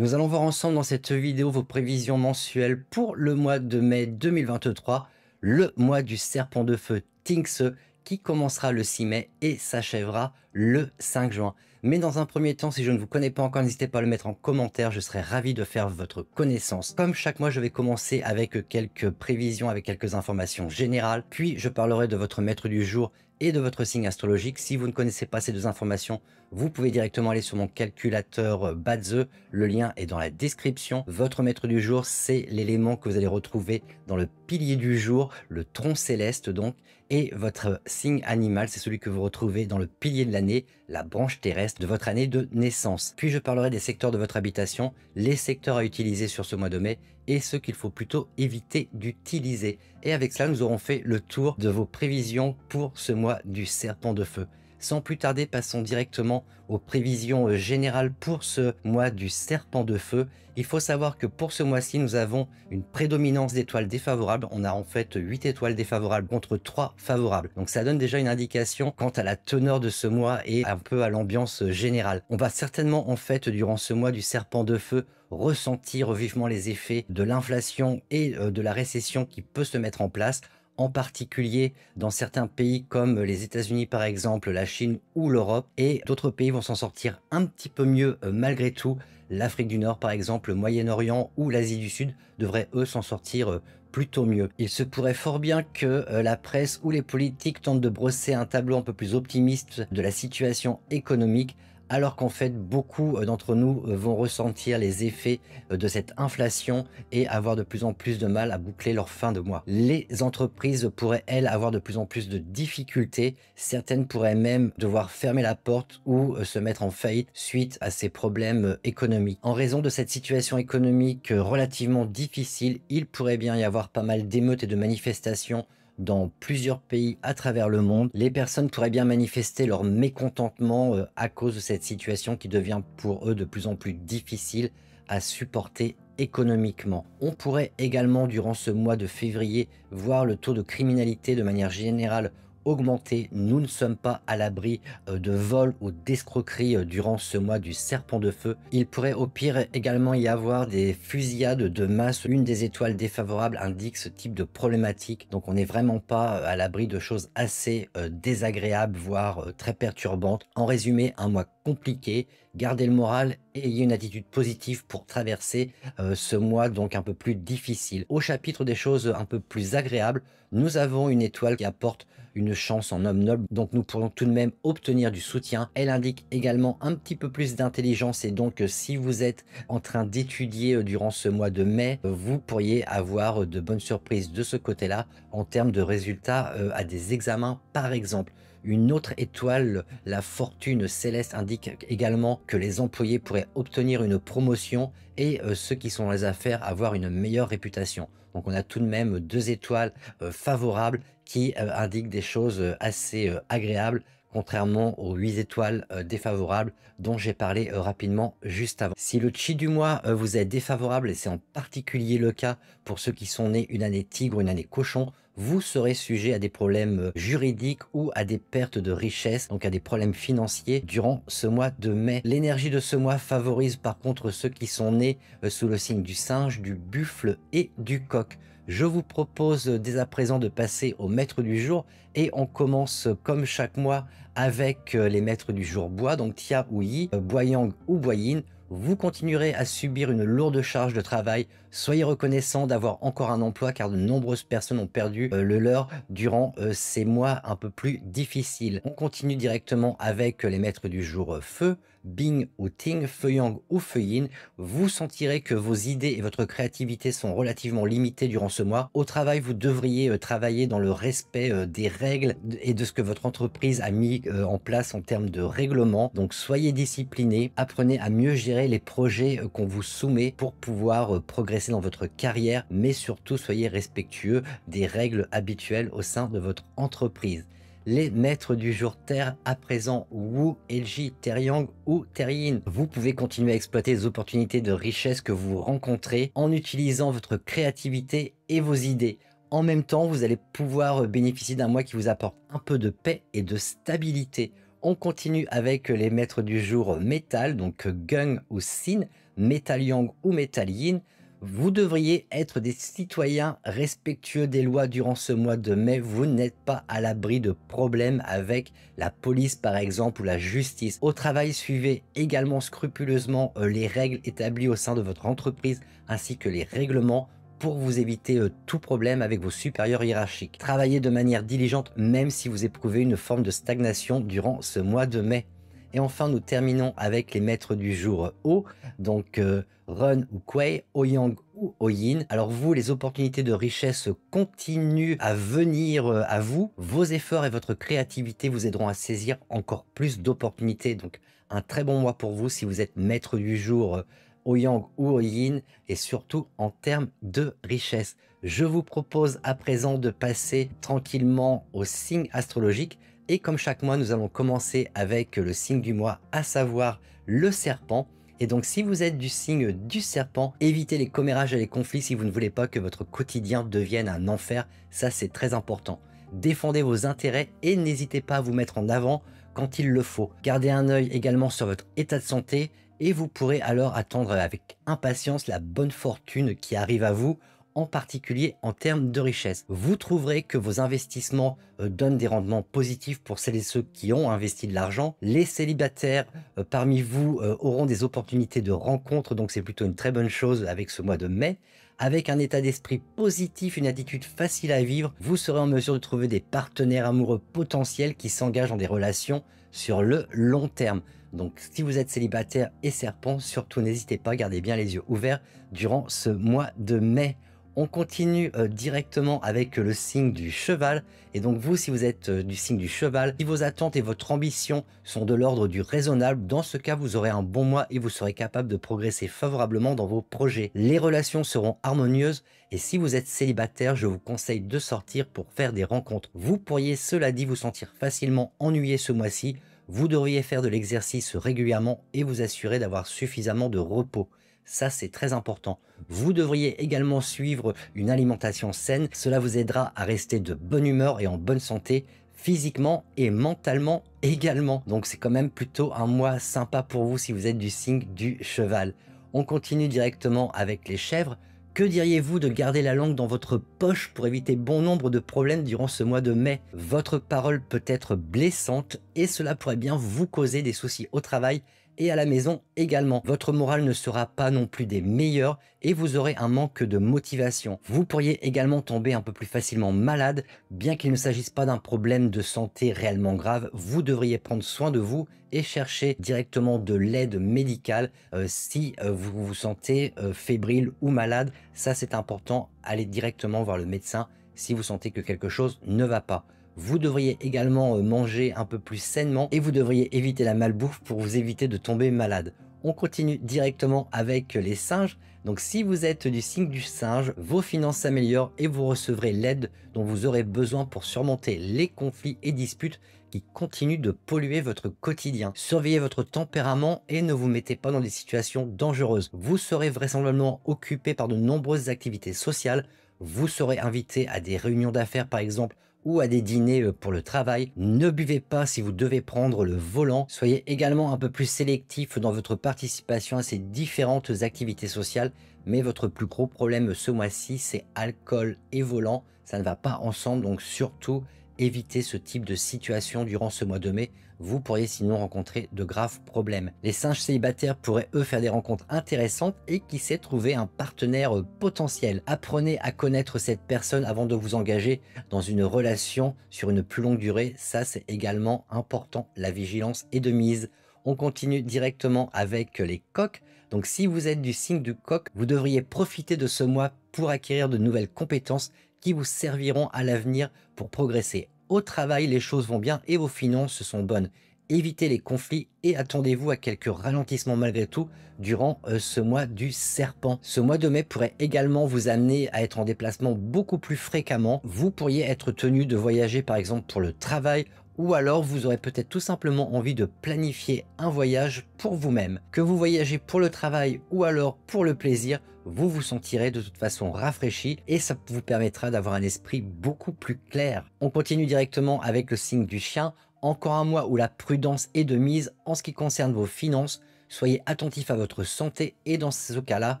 Nous allons voir ensemble dans cette vidéo vos prévisions mensuelles pour le mois de mai 2023, le mois du serpent de feu Tingse qui commencera le 6 mai et s'achèvera le 5 juin. Mais dans un premier temps, si je ne vous connais pas encore, n'hésitez pas à le mettre en commentaire, je serai ravi de faire votre connaissance. Comme chaque mois, je vais commencer avec quelques prévisions, avec quelques informations générales, puis je parlerai de votre maître du jour et de votre signe astrologique. Si vous ne connaissez pas ces deux informations, vous pouvez directement aller sur mon calculateur Badze, le lien est dans la description. Votre maître du jour, c'est l'élément que vous allez retrouver dans le pilier du jour, le tronc céleste donc, et votre signe animal, c'est celui que vous retrouvez dans le pilier de l'année, la branche terrestre de votre année de naissance. Puis je parlerai des secteurs de votre habitation, les secteurs à utiliser sur ce mois de mai et ceux qu'il faut plutôt éviter d'utiliser. Et avec cela, nous aurons fait le tour de vos prévisions pour ce mois du serpent de feu. Sans plus tarder, passons directement aux prévisions générales pour ce mois du serpent de feu. Il faut savoir que pour ce mois-ci, nous avons une prédominance d'étoiles défavorables. On a en fait 8 étoiles défavorables contre 3 favorables. Donc ça donne déjà une indication quant à la teneur de ce mois et un peu à l'ambiance générale. On va certainement en fait, durant ce mois du serpent de feu, ressentir vivement les effets de l'inflation et de la récession qui peut se mettre en place, en particulier dans certains pays comme les États-Unis par exemple, la Chine ou l'Europe, et d'autres pays vont s'en sortir un petit peu mieux malgré tout. L'Afrique du Nord par exemple, le Moyen-Orient ou l'Asie du Sud devraient eux s'en sortir plutôt mieux. Il se pourrait fort bien que la presse ou les politiques tentent de brosser un tableau un peu plus optimiste de la situation économique, alors qu'en fait beaucoup d'entre nous vont ressentir les effets de cette inflation et avoir de plus en plus de mal à boucler leur fin de mois. Les entreprises pourraient, elles, avoir de plus en plus de difficultés. Certaines pourraient même devoir fermer la porte ou se mettre en faillite suite à ces problèmes économiques. En raison de cette situation économique relativement difficile, il pourrait bien y avoir pas mal d'émeutes et de manifestations dans plusieurs pays à travers le monde. Les personnes pourraient bien manifester leur mécontentement à cause de cette situation qui devient pour eux de plus en plus difficile à supporter économiquement. On pourrait également durant ce mois de février voir le taux de criminalité de manière générale augmenter. Nous ne sommes pas à l'abri de vols ou d'escroqueries durant ce mois du serpent de feu. Il pourrait au pire également y avoir des fusillades de masse. Une des étoiles défavorables indique ce type de problématique, donc on n'est vraiment pas à l'abri de choses assez désagréables, voire très perturbantes. En résumé, un mois compliqué. Gardez le moral et ayez une attitude positive pour traverser ce mois donc un peu plus difficile. Au chapitre des choses un peu plus agréables, nous avons une étoile qui apporte une chance en homme noble, donc nous pourrons tout de même obtenir du soutien. Elle indique également un petit peu plus d'intelligence et donc si vous êtes en train d'étudier durant ce mois de mai, vous pourriez avoir de bonnes surprises de ce côté-là en termes de résultats à des examens par exemple. Une autre étoile, la fortune céleste, indique également que les employés pourraient obtenir une promotion et ceux qui sont dans les affaires avoir une meilleure réputation. Donc on a tout de même deux étoiles favorables qui indiquent des choses assez agréables, contrairement aux 8 étoiles défavorables dont j'ai parlé rapidement juste avant. Si le chi du mois vous est défavorable, et c'est en particulier le cas pour ceux qui sont nés une année tigre ou une année cochon, vous serez sujet à des problèmes juridiques ou à des pertes de richesse, donc à des problèmes financiers durant ce mois de mai. L'énergie de ce mois favorise par contre ceux qui sont nés sous le signe du singe, du buffle et du coq. Je vous propose dès à présent de passer au maître du jour et on commence comme chaque mois avec les maîtres du jour bois, donc Tia ou Yi, Boyang ou Boyin. Vous continuerez à subir une lourde charge de travail. Soyez reconnaissant d'avoir encore un emploi car de nombreuses personnes ont perdu le leur durant ces mois un peu plus difficiles. On continue directement avec les maîtres du jour feu, Bing ou Ting, Feu Yang ou Feu Yin. Vous sentirez que vos idées et votre créativité sont relativement limitées durant ce mois. Au travail, vous devriez travailler dans le respect des règles et de ce que votre entreprise a mis en place en termes de règlement. Donc soyez disciplinés, apprenez à mieux gérer les projets qu'on vous soumet pour pouvoir progresser dans votre carrière, mais surtout soyez respectueux des règles habituelles au sein de votre entreprise. Les maîtres du jour terre à présent, Wu, Elji, Taeyang ou Teryin. Vous pouvez continuer à exploiter les opportunités de richesse que vous rencontrez en utilisant votre créativité et vos idées. En même temps, vous allez pouvoir bénéficier d'un mois qui vous apporte un peu de paix et de stabilité. On continue avec les maîtres du jour métal, donc Gung ou Sin. Métal Yang ou Métal Yin. Vous devriez être des citoyens respectueux des lois durant ce mois de mai. Vous n'êtes pas à l'abri de problèmes avec la police par exemple ou la justice. Au travail, suivez également scrupuleusement les règles établies au sein de votre entreprise ainsi que les règlements pour vous éviter tout problème avec vos supérieurs hiérarchiques. Travaillez de manière diligente même si vous éprouvez une forme de stagnation durant ce mois de mai. Et enfin, nous terminons avec les maîtres du jour O, donc Run ou Kuei, O-Yang ou O-Yin. Alors vous, les opportunités de richesse continuent à venir à vous. Vos efforts et votre créativité vous aideront à saisir encore plus d'opportunités. Donc un très bon mois pour vous si vous êtes maître du jour O-Yang ou O-Yin et surtout en termes de richesse. Je vous propose à présent de passer tranquillement au signe astrologique. Et comme chaque mois, nous allons commencer avec le signe du mois, à savoir le serpent. Et donc, si vous êtes du signe du serpent, évitez les commérages et les conflits si vous ne voulez pas que votre quotidien devienne un enfer. Ça, c'est très important. Défendez vos intérêts et n'hésitez pas à vous mettre en avant quand il le faut. Gardez un œil également sur votre état de santé et vous pourrez alors attendre avec impatience la bonne fortune qui arrive à vous, en particulier en termes de richesse. Vous trouverez que vos investissements donnent des rendements positifs pour celles et ceux qui ont investi de l'argent. Les célibataires parmi vous auront des opportunités de rencontre, donc c'est plutôt une très bonne chose avec ce mois de mai. Avec un état d'esprit positif, une attitude facile à vivre, vous serez en mesure de trouver des partenaires amoureux potentiels qui s'engagent dans des relations sur le long terme. Donc si vous êtes célibataire et serpent, surtout n'hésitez pas, gardez bien les yeux ouverts durant ce mois de mai. On continue directement avec le signe du cheval. Et donc vous, si vous êtes du signe du cheval, si vos attentes et votre ambition sont de l'ordre du raisonnable, dans ce cas, vous aurez un bon mois et vous serez capable de progresser favorablement dans vos projets. Les relations seront harmonieuses et si vous êtes célibataire, je vous conseille de sortir pour faire des rencontres. Vous pourriez, cela dit, vous sentir facilement ennuyé ce mois-ci. Vous devriez faire de l'exercice régulièrement et vous assurer d'avoir suffisamment de repos. Ça, c'est très important. Vous devriez également suivre une alimentation saine. Cela vous aidera à rester de bonne humeur et en bonne santé, physiquement et mentalement également. Donc, c'est quand même plutôt un mois sympa pour vous si vous êtes du signe du cheval. On continue directement avec les chèvres. Que diriez-vous de garder la langue dans votre poche pour éviter bon nombre de problèmes durant ce mois de mai? Votre parole peut être blessante et cela pourrait bien vous causer des soucis au travail et à la maison également. Votre morale ne sera pas non plus des meilleurs et vous aurez un manque de motivation. Vous pourriez également tomber un peu plus facilement malade, bien qu'il ne s'agisse pas d'un problème de santé réellement grave. Vous devriez prendre soin de vous et chercher directement de l'aide médicale si vous vous sentez fébrile ou malade. Ça, c'est important. Allez directement voir le médecin si vous sentez que quelque chose ne va pas. Vous devriez également manger un peu plus sainement et vous devriez éviter la malbouffe pour vous éviter de tomber malade. On continue directement avec les singes. Donc si vous êtes du signe du singe, vos finances s'améliorent et vous recevrez l'aide dont vous aurez besoin pour surmonter les conflits et disputes qui continuent de polluer votre quotidien. Surveillez votre tempérament et ne vous mettez pas dans des situations dangereuses. Vous serez vraisemblablement occupé par de nombreuses activités sociales. Vous serez invité à des réunions d'affaires par exemple ou à des dîners pour le travail. Ne buvez pas si vous devez prendre le volant. Soyez également un peu plus sélectif dans votre participation à ces différentes activités sociales. Mais votre plus gros problème ce mois-ci, c'est alcool et volant. Ça ne va pas ensemble, donc surtout évitez ce type de situation durant ce mois de mai. Vous pourriez sinon rencontrer de graves problèmes. Les singes célibataires pourraient eux faire des rencontres intéressantes et qui sait trouver un partenaire potentiel. Apprenez à connaître cette personne avant de vous engager dans une relation sur une plus longue durée. Ça, c'est également important. La vigilance est de mise. On continue directement avec les coqs. Donc si vous êtes du signe du coq, vous devriez profiter de ce mois pour acquérir de nouvelles compétences qui vous serviront à l'avenir pour progresser. Au travail, les choses vont bien et vos finances sont bonnes. Évitez les conflits et attendez-vous à quelques ralentissements malgré tout durant ce mois du serpent. Ce mois de mai pourrait également vous amener à être en déplacement beaucoup plus fréquemment. Vous pourriez être tenu de voyager par exemple pour le travail ou alors vous aurez peut-être tout simplement envie de planifier un voyage pour vous-même. Que vous voyagez pour le travail ou alors pour le plaisir, vous vous sentirez de toute façon rafraîchi et ça vous permettra d'avoir un esprit beaucoup plus clair. On continue directement avec le signe du chien. Encore un mois où la prudence est de mise en ce qui concerne vos finances. Soyez attentif à votre santé et dans ce cas-là,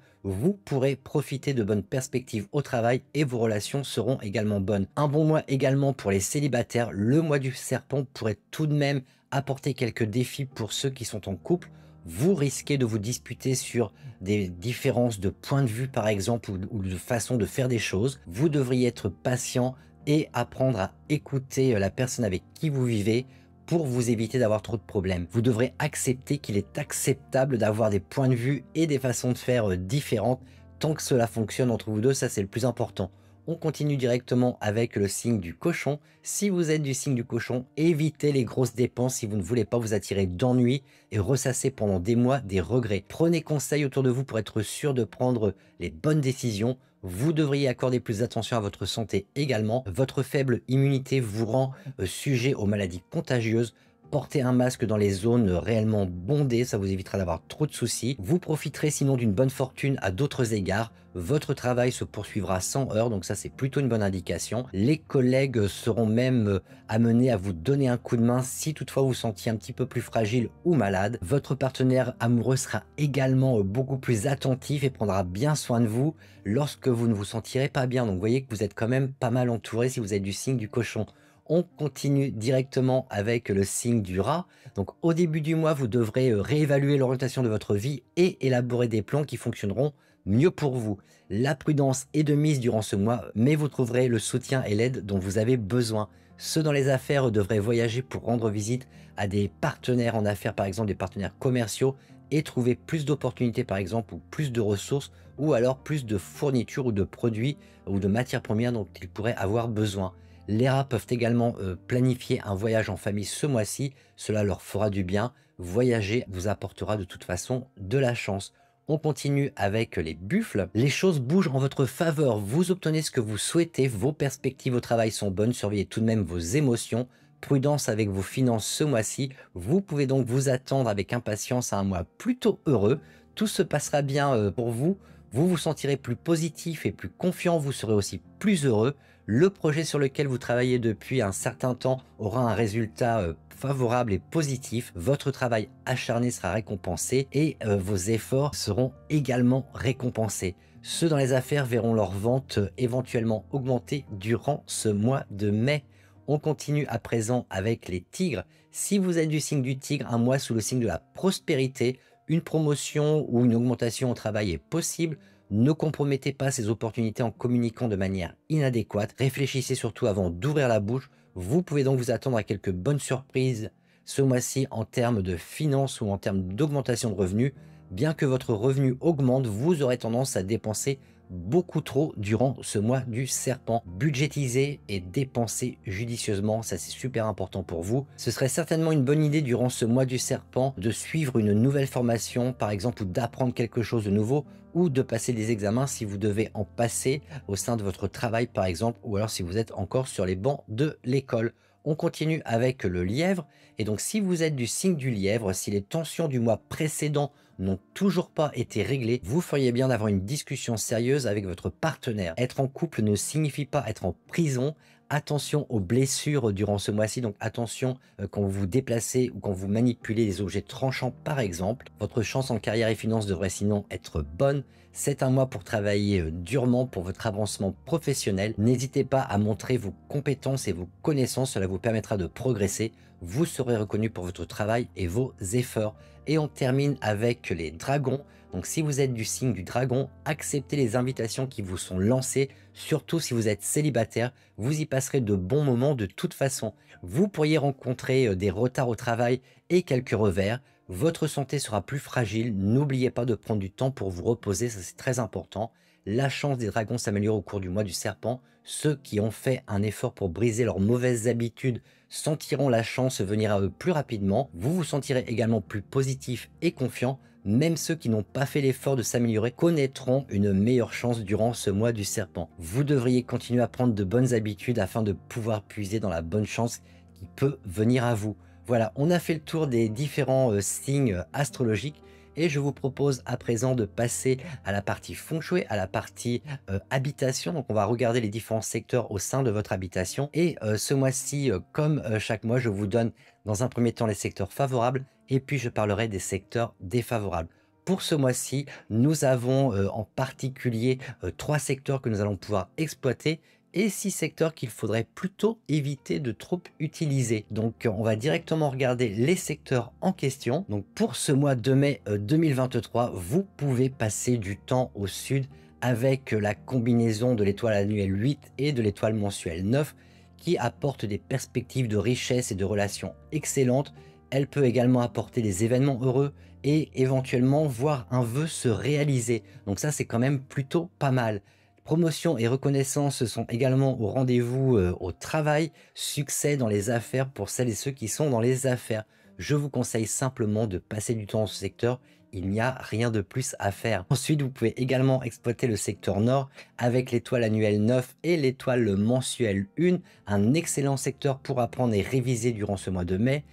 vous pourrez profiter de bonnes perspectives au travail et vos relations seront également bonnes. Un bon mois également pour les célibataires, le mois du serpent pourrait tout de même apporter quelques défis pour ceux qui sont en couple. Vous risquez de vous disputer sur des différences de point de vue par exemple ou de façon de faire des choses. Vous devriez être patient et apprendre à écouter la personne avec qui vous vivez pour vous éviter d'avoir trop de problèmes. Vous devrez accepter qu'il est acceptable d'avoir des points de vue et des façons de faire différentes tant que cela fonctionne entre vous deux, ça c'est le plus important. On continue directement avec le signe du cochon. Si vous êtes du signe du cochon, évitez les grosses dépenses si vous ne voulez pas vous attirer d'ennui et ressasser pendant des mois des regrets. Prenez conseil autour de vous pour être sûr de prendre les bonnes décisions. Vous devriez accorder plus d'attention à votre santé également. Votre faible immunité vous rend sujet aux maladies contagieuses. Portez un masque dans les zones réellement bondées, ça vous évitera d'avoir trop de soucis. Vous profiterez sinon d'une bonne fortune à d'autres égards. Votre travail se poursuivra sans heurts, donc ça c'est plutôt une bonne indication. Les collègues seront même amenés à vous donner un coup de main si toutefois vous vous sentiez un petit peu plus fragile ou malade. Votre partenaire amoureux sera également beaucoup plus attentif et prendra bien soin de vous lorsque vous ne vous sentirez pas bien. Donc vous voyez que vous êtes quand même pas mal entouré si vous êtes du signe du cochon. On continue directement avec le signe du rat. Donc au début du mois, vous devrez réévaluer l'orientation de votre vie et élaborer des plans qui fonctionneront mieux pour vous. La prudence est de mise durant ce mois, mais vous trouverez le soutien et l'aide dont vous avez besoin. Ceux dans les affaires devraient voyager pour rendre visite à des partenaires en affaires, par exemple des partenaires commerciaux, et trouver plus d'opportunités par exemple, ou plus de ressources, ou alors plus de fournitures ou de produits ou de matières premières dont ils pourraient avoir besoin. Les rats peuvent également planifier un voyage en famille ce mois-ci, cela leur fera du bien. Voyager vous apportera de toute façon de la chance. On continue avec les buffles. Les choses bougent en votre faveur, vous obtenez ce que vous souhaitez, vos perspectives au travail sont bonnes, surveillez tout de même vos émotions. Prudence avec vos finances ce mois-ci, vous pouvez donc vous attendre avec impatience à un mois plutôt heureux. Tout se passera bien pour vous, vous vous sentirez plus positif et plus confiant, vous serez aussi plus heureux. Le projet sur lequel vous travaillez depuis un certain temps aura un résultat favorable et positif. Votre travail acharné sera récompensé et vos efforts seront également récompensés. Ceux dans les affaires verront leurs ventes éventuellement augmenter durant ce mois de mai. On continue à présent avec les tigres. Si vous êtes du signe du tigre, un mois sous le signe de la prospérité, une promotion ou une augmentation au travail est possible. Ne compromettez pas ces opportunités en communiquant de manière inadéquate. Réfléchissez surtout avant d'ouvrir la bouche. Vous pouvez donc vous attendre à quelques bonnes surprises ce mois-ci en termes de finances ou en termes d'augmentation de revenus. Bien que votre revenu augmente, vous aurez tendance à dépenser beaucoup trop durant ce mois du serpent. Budgétiser et dépenser judicieusement, ça c'est super important pour vous. Ce serait certainement une bonne idée durant ce mois du serpent de suivre une nouvelle formation par exemple ou d'apprendre quelque chose de nouveau ou de passer des examens si vous devez en passer au sein de votre travail par exemple ou alors si vous êtes encore sur les bancs de l'école. On continue avec le lièvre et donc si vous êtes du signe du lièvre, si les tensions du mois précédent n'ont toujours pas été réglées, vous feriez bien d'avoir une discussion sérieuse avec votre partenaire. Être en couple ne signifie pas être en prison. Attention aux blessures durant ce mois-ci, donc attention quand vous vous déplacez ou quand vous manipulez des objets tranchants par exemple. Votre chance en carrière et finances devrait sinon être bonne. C'est un mois pour travailler durement pour votre avancement professionnel. N'hésitez pas à montrer vos compétences et vos connaissances, cela vous permettra de progresser. Vous serez reconnu pour votre travail et vos efforts. Et on termine avec les dragons. Donc si vous êtes du signe du dragon, acceptez les invitations qui vous sont lancées, surtout si vous êtes célibataire, vous y passerez de bons moments de toute façon. Vous pourriez rencontrer des retards au travail et quelques revers. Votre santé sera plus fragile, n'oubliez pas de prendre du temps pour vous reposer, ça c'est très important. La chance des dragons s'améliore au cours du mois du serpent. Ceux qui ont fait un effort pour briser leurs mauvaises habitudes sentiront la chance venir à eux plus rapidement. Vous vous sentirez également plus positif et confiant. Même ceux qui n'ont pas fait l'effort de s'améliorer connaîtront une meilleure chance durant ce mois du serpent. Vous devriez continuer à prendre de bonnes habitudes afin de pouvoir puiser dans la bonne chance qui peut venir à vous. Voilà, on a fait le tour des différents signes astrologiques et je vous propose à présent de passer à la partie feng shui, à la partie habitation. Donc on va regarder les différents secteurs au sein de votre habitation et ce mois-ci, comme chaque mois, je vous donne dans un premier temps les secteurs favorables et puis je parlerai des secteurs défavorables. Pour ce mois-ci, nous avons en particulier 3 secteurs que nous allons pouvoir exploiter et 6 secteurs qu'il faudrait plutôt éviter de trop utiliser. Donc on va directement regarder les secteurs en question. Donc pour ce mois de mai 2023, vous pouvez passer du temps au sud avec la combinaison de l'étoile annuelle 8 et de l'étoile mensuelle 9 qui apporte des perspectives de richesse et de relations excellentes. Elle peut également apporter des événements heureux et éventuellement voir un vœu se réaliser. Donc ça, c'est quand même plutôt pas mal. Promotion et reconnaissance sont également au rendez-vous au travail. Succès dans les affaires pour celles et ceux qui sont dans les affaires. Je vous conseille simplement de passer du temps dans ce secteur. Il n'y a rien de plus à faire. Ensuite, vous pouvez également exploiter le secteur nord avec l'étoile annuelle 9 et l'étoile mensuelle 1. Un excellent secteur pour apprendre et réviser durant ce mois de mai.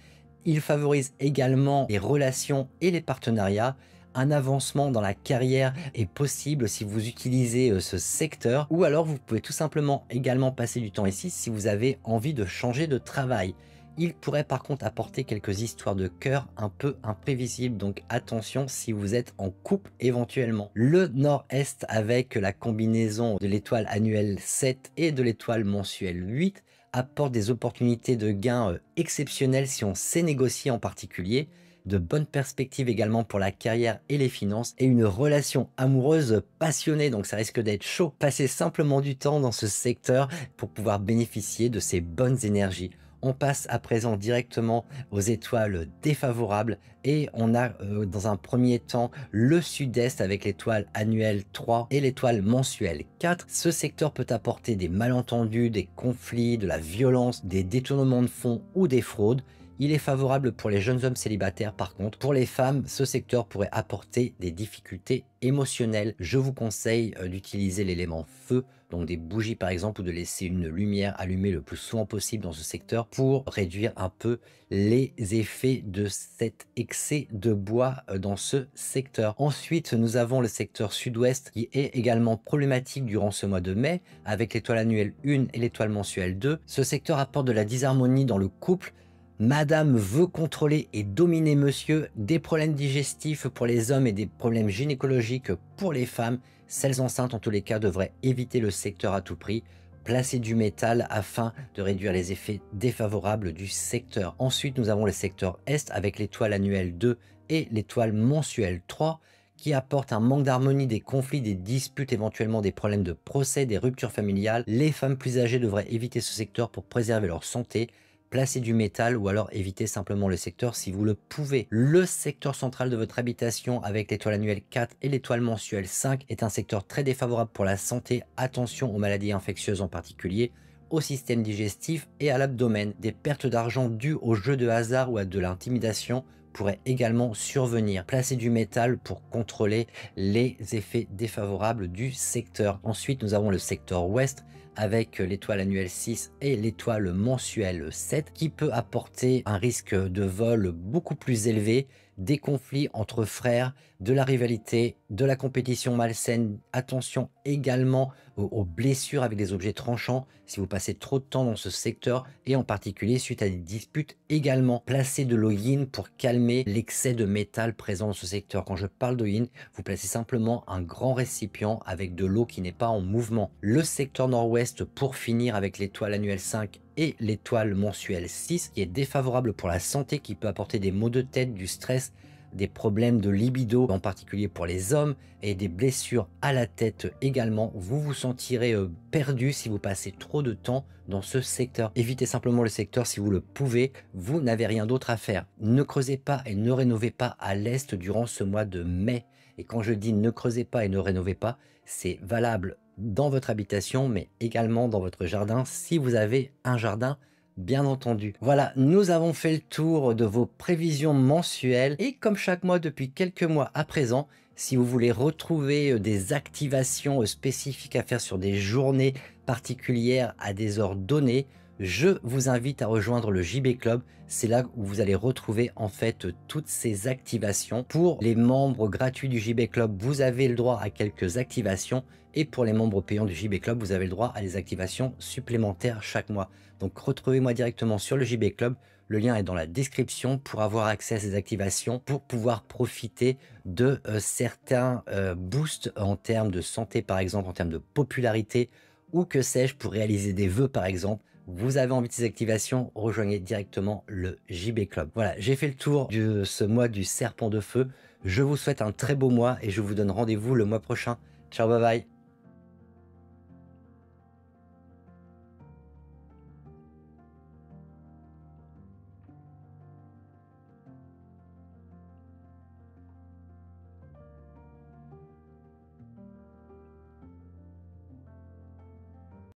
Il favorise également les relations et les partenariats. Un avancement dans la carrière est possible si vous utilisez ce secteur, ou alors vous pouvez tout simplement également passer du temps ici si vous avez envie de changer de travail. Il pourrait par contre apporter quelques histoires de cœur un peu imprévisibles, donc attention si vous êtes en couple éventuellement. Le nord-est avec la combinaison de l'étoile annuelle 7 et de l'étoile mensuelle 8 apporte des opportunités de gains exceptionnelles si on sait négocier en particulier, de bonnes perspectives également pour la carrière et les finances, et une relation amoureuse passionnée, donc ça risque d'être chaud. Passez simplement du temps dans ce secteur pour pouvoir bénéficier de ces bonnes énergies. On passe à présent directement aux étoiles défavorables et on a dans un premier temps le sud-est avec l'étoile annuelle 3 et l'étoile mensuelle 4. Ce secteur peut apporter des malentendus, des conflits, de la violence, des détournements de fonds ou des fraudes. Il est favorable pour les jeunes hommes célibataires par contre. Pour les femmes, ce secteur pourrait apporter des difficultés émotionnelles. Je vous conseille d'utiliser l'élément feu, donc des bougies par exemple, ou de laisser une lumière allumée le plus souvent possible dans ce secteur pour réduire un peu les effets de cet excès de bois dans ce secteur. Ensuite, nous avons le secteur sud-ouest qui est également problématique durant ce mois de mai avec l'étoile annuelle 1 et l'étoile mensuelle 2. Ce secteur apporte de la disharmonie dans le couple. Madame veut contrôler et dominer monsieur, des problèmes digestifs pour les hommes et des problèmes gynécologiques pour les femmes. Celles enceintes en tous les cas devraient éviter le secteur à tout prix. Placer du métal afin de réduire les effets défavorables du secteur. Ensuite, nous avons le secteur Est avec l'étoile annuelle 2 et l'étoile mensuelle 3 qui apportent un manque d'harmonie, des conflits, des disputes, éventuellement des problèmes de procès, des ruptures familiales. Les femmes plus âgées devraient éviter ce secteur pour préserver leur santé. Placer du métal ou alors éviter simplement le secteur si vous le pouvez. Le secteur central de votre habitation avec l'étoile annuelle 4 et l'étoile mensuelle 5 est un secteur très défavorable pour la santé. Attention aux maladies infectieuses en particulier, au système digestif et à l'abdomen. Des pertes d'argent dues au jeu de hasard ou à de l'intimidation pourraient également survenir. Placer du métal pour contrôler les effets défavorables du secteur. Ensuite, nous avons le secteur ouest avec l'étoile annuelle 6 et l'étoile mensuelle 7 qui peut apporter un risque de vol beaucoup plus élevé, des conflits entre frères, de la rivalité, de la compétition malsaine. Attention également aux blessures avec des objets tranchants si vous passez trop de temps dans ce secteur et en particulier suite à des disputes également. Placez de l'eau yin pour calmer l'excès de métal présent dans ce secteur. Quand je parle d'eau yin, vous placez simplement un grand récipient avec de l'eau qui n'est pas en mouvement. Le secteur nord-ouest pour finir avec l'étoile annuelle 5 et l'étoile mensuelle 6 qui est défavorable pour la santé, qui peut apporter des maux de tête, du stress, des problèmes de libido en particulier pour les hommes et des blessures à la tête également. Vous vous sentirez perdu si vous passez trop de temps dans ce secteur. Évitez simplement le secteur si vous le pouvez, vous n'avez rien d'autre à faire. Ne creusez pas et ne rénovez pas à l'est durant ce mois de mai. Et quand je dis ne creusez pas et ne rénovez pas, c'est valable dans votre habitation mais également dans votre jardin si vous avez un jardin. Bien entendu. Voilà, nous avons fait le tour de vos prévisions mensuelles et comme chaque mois depuis quelques mois à présent, si vous voulez retrouver des activations spécifiques à faire sur des journées particulières à des heures données, je vous invite à rejoindre le JB Club. C'est là où vous allez retrouver en fait toutes ces activations. Pour les membres gratuits du JB Club, vous avez le droit à quelques activations et pour les membres payants du JB Club, vous avez le droit à des activations supplémentaires chaque mois. Donc retrouvez-moi directement sur le JB Club. Le lien est dans la description pour avoir accès à ces activations, pour pouvoir profiter de certains boosts en termes de santé, par exemple, en termes de popularité, ou que sais-je, pour réaliser des vœux, par exemple. Vous avez envie de ces activations, rejoignez directement le JB Club. Voilà, j'ai fait le tour de ce mois du Serpent de Feu. Je vous souhaite un très beau mois et je vous donne rendez-vous le mois prochain. Ciao, bye bye.